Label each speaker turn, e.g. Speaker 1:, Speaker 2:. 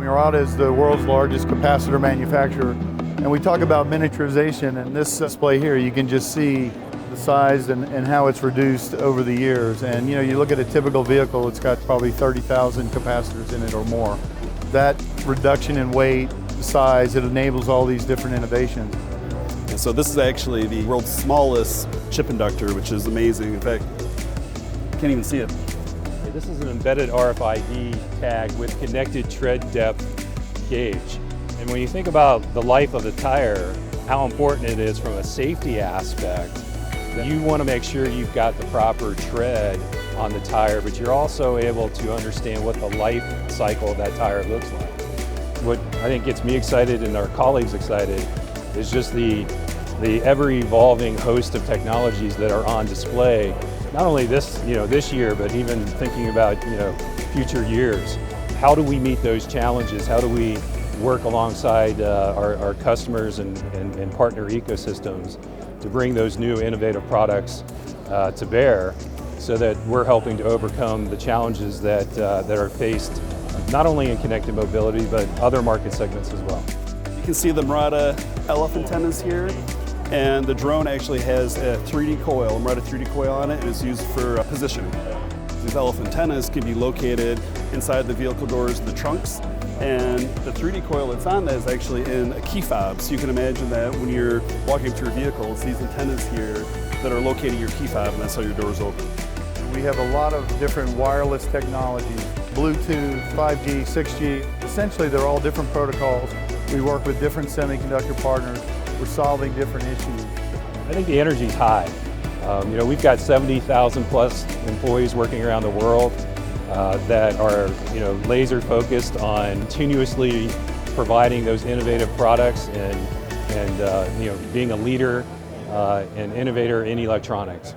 Speaker 1: Murata is the world's largest capacitor manufacturer, and we talk about miniaturization. In this display here, you can just see the size and how it's reduced over the years. And you look at a typical vehicle, it's got probably 30,000 capacitors in it or more. That reduction in weight, size, it enables all these different innovations.
Speaker 2: And so this is actually the world's smallest chip inductor, which is amazing. In fact, you can't even see it.
Speaker 3: This is an embedded RFID tag with connected tread depth gauge. And when you think about the life of the tire, how important it is from a safety aspect, you want to make sure you've got the proper tread on the tire, but you're also able to understand what the life cycle of that tire looks like. What I think gets me excited and our colleagues excited is just the ever-evolving host of technologies that are on display. Not only this year, but even thinking about future years. How do we meet those challenges? How do we work alongside our customers and partner ecosystems to bring those new innovative products to bear, so that we're helping to overcome the challenges that are faced not only in connected mobility, but other market segments as well.
Speaker 2: You can see the Murata LF antennas here, and the drone actually has a 3D coil, a Murata 3D coil on it, and it's used for positioning. These LF antennas can be located inside the vehicle doors and the trunks, and the 3D coil that's on that is actually in a key fob. So you can imagine that when you're walking through your vehicle, it's these antennas here that are locating your key fob, and that's how your doors open.
Speaker 1: We have a lot of different wireless technologies, Bluetooth, 5G, 6G. Essentially, they're all different protocols. We work with different semiconductor partners. We're solving different issues.
Speaker 3: I think the energy's high. We've got 70,000 plus employees working around the world that are laser focused on continuously providing those innovative products and being a leader and innovator in electronics.